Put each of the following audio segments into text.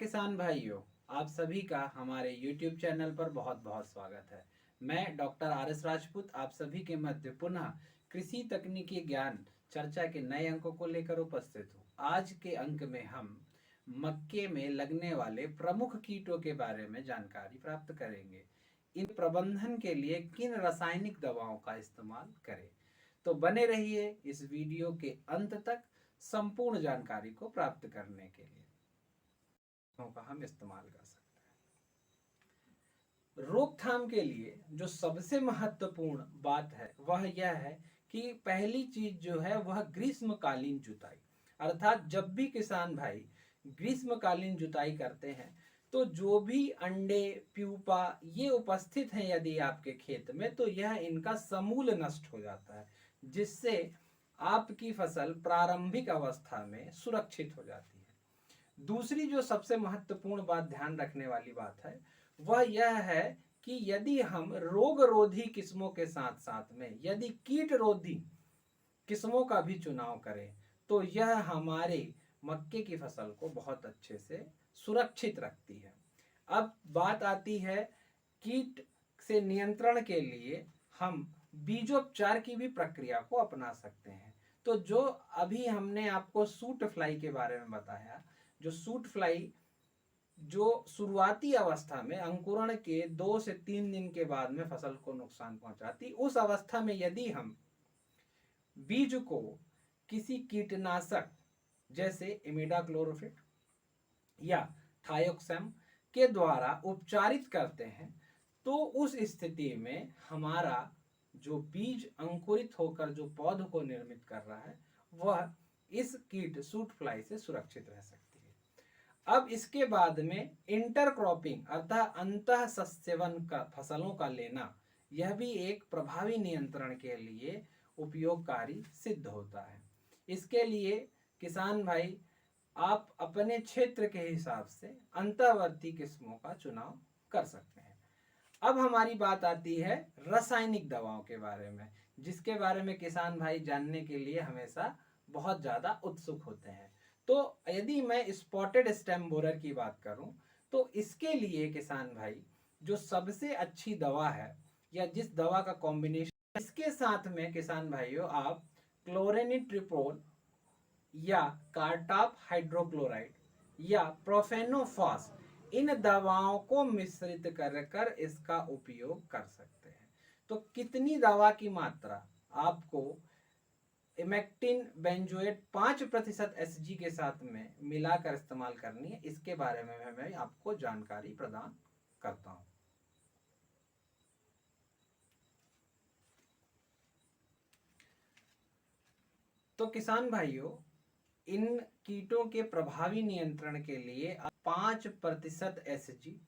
किसान भाइयों, आप सभी का हमारे YouTube चैनल पर बहुत बहुत स्वागत है। मैं डॉक्टर RS राजपूत आप सभी के मध्य पुनः कृषि तकनीकी ज्ञान चर्चा के नए अंकों को लेकर उपस्थित हूँ। आज के अंक में हम मक्के में लगने वाले प्रमुख कीटों के बारे में जानकारी प्राप्त करेंगे। इन प्रबंधन के लिए किन रासायनिक दवाओं का इस्तेमाल करें, तो बने रहिए इस वीडियो के अंत तक संपूर्ण जानकारी को प्राप्त करने के लिए का हम इस्तेमाल कर सकते हैं। रोकथाम के लिए जो सबसे महत्वपूर्ण बात है वह यह है कि पहली चीज जो है वह ग्रीष्मकालीन जुताई, अर्थात जब भी किसान भाई ग्रीष्मकालीन जुताई करते हैं तो जो भी अंडे प्यूपा ये उपस्थित हैं यदि आपके खेत में, तो यह इनका समूल नष्ट हो जाता है, जिससे आपकी फसल प्रारंभिक अवस्था में सुरक्षित हो जाती है। दूसरी जो सबसे महत्वपूर्ण बात ध्यान रखने वाली बात है वह यह है कि यदि हम रोग रोधी किस्मों के साथ साथ में यदि कीट रोधी किस्मों का भी चुनाव करें तो यह हमारे मक्के की फसल को बहुत अच्छे से सुरक्षित रखती है। अब बात आती है कीट से नियंत्रण के लिए हम बीजोपचार की भी प्रक्रिया को अपना सकते हैं। तो जो अभी हमने आपको सूट फ्लाई के बारे में बताया, जो सूट फ्लाई जो शुरुआती अवस्था में अंकुरण के 2 से 3 दिन के बाद में फसल को नुकसान पहुंचाती, उस अवस्था में यदि हम बीज को किसी कीटनाशक जैसे इमिडाक्लोरोफिट या थायोक्सैम के द्वारा उपचारित करते हैं तो उस स्थिति में हमारा जो बीज अंकुरित होकर जो पौध को निर्मित कर रहा है वह इस कीट सूट फ्लाई से सुरक्षित रह सकती है। अब इसके बाद में इंटरक्रॉपिंग अर्थात अंतः सस्यवन का फसलों का लेना, यह भी एक प्रभावी नियंत्रण के लिए उपयोगकारी सिद्ध होता है। इसके लिए किसान भाई आप अपने क्षेत्र के हिसाब से अंतःवर्ती किस्मों का चुनाव कर सकते हैं। अब हमारी बात आती है रासायनिक दवाओं के बारे में, जिसके बारे में किसान भाई जानने के लिए हमेशा बहुत ज़्यादा उत्सुक होते हैं। तो यदि मैं स्पॉटेड स्टेम बोरर की बात करूं तो इसके लिए किसान भाई जो सबसे अच्छी दवा है या जिस दवा का कॉम्बिनेशन, इसके साथ में किसान भाइयों आप क्लोरेनिट्रिपोल या कार्टाप हाइड्रोक्लोराइड या प्रोफेनोफॉस इन दवाओं को मिश्रित कर इसका उपयोग कर सकते हैं। तो कितनी दवा की मात्रा आपको इमेक्टिन बेंजोएट 5% एसजी के साथ में मिलाकर इस्तेमाल करनी है, इसके बारे में मैं आपको जानकारी प्रदान करता हूं। तो किसान भाइयों, इन कीटों के प्रभावी नियंत्रण के लिए 5% एसजी,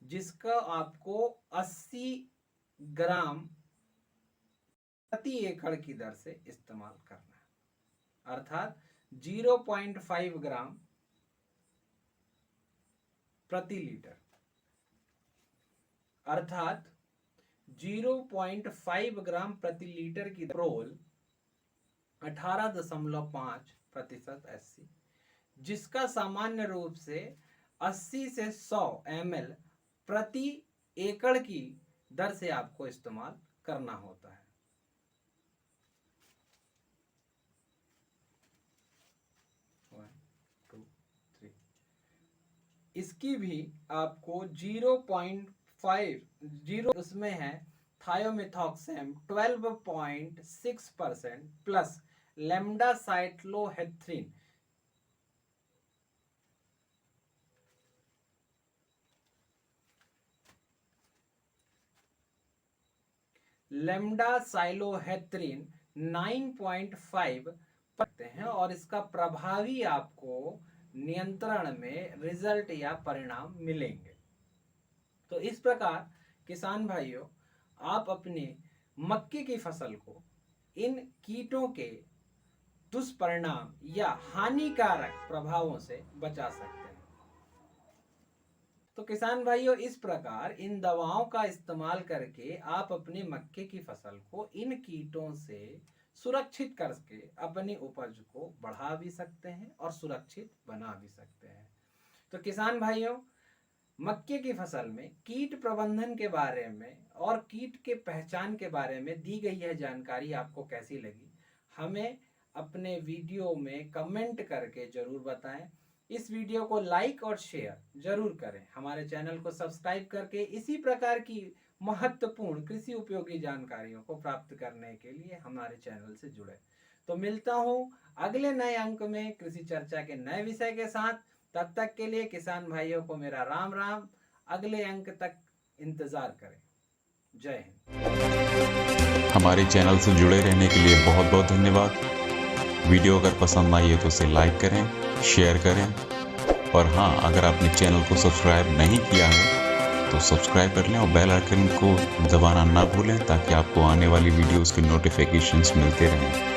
जिसका आपको 80 ग्राम प्रति एकड़ की दर से इस्तेमाल करना है, अर्थात 0.5 ग्राम प्रति लीटर, अर्थात 0.5 ग्राम प्रति लीटर की प्रोल 18.5% एससी, जिसका सामान्य रूप से 80 से 100 ml प्रति एकड़ की दर से आपको इस्तेमाल करना होता है। इसकी भी आपको 0.50 उसमें है थायोमिथॉक्सैम 12.6% प्लस लेम्डा साइक्लोहेथ्रिन लेम्डा साइलोहेथ्रिन 9.5 पढ़ते हैं और इसका प्रभावी आपको नियंत्रण में रिजल्ट या परिणाम मिलेंगे। तो इस प्रकार किसान भाइयों, आप अपने मक्के की फसल को इन कीटों के दुष्परिणाम या हानिकारक प्रभावों से बचा सकते हैं। तो किसान भाइयों, इस प्रकार इन दवाओं का इस्तेमाल करके आप अपने मक्के की फसल को इन कीटों से सुरक्षित करके अपनी उपज को बढ़ा भी सकते हैं और सुरक्षित बना भी सकते हैं। तो तो किसान भाइयों, मक्के की फसल में कीट प्रबंधन के बारे में और कीट के पहचान के बारे में दी गई यह जानकारी आपको कैसी लगी, हमें अपने वीडियो में कमेंट करके जरूर बताएं। इस वीडियो को लाइक और शेयर जरूर करें। हमारे चैनल को सब्सक्राइब करके इसी प्रकार की महत्वपूर्ण कृषि उपयोगी जानकारियों को प्राप्त करने के लिए हमारे चैनल से जुड़े। तो मिलता हूँ अगले नए अंक में कृषि चर्चा के नए विषय के साथ। तब तक के लिए किसान भाइयों को मेरा राम राम। अगले अंक तक इंतजार करें। जय हिंद। हमारे चैनल से जुड़े रहने के लिए बहुत बहुत धन्यवाद। वीडियो अगर पसंद आई है तो इसे लाइक करें, शेयर करें, और हाँ, अगर आपने चैनल को सब्सक्राइब नहीं किया है तो सब्सक्राइब कर लें और बेल आइकन को दबाना ना भूलें ताकि आपको आने वाली वीडियोस की नोटिफिकेशंस मिलते रहें।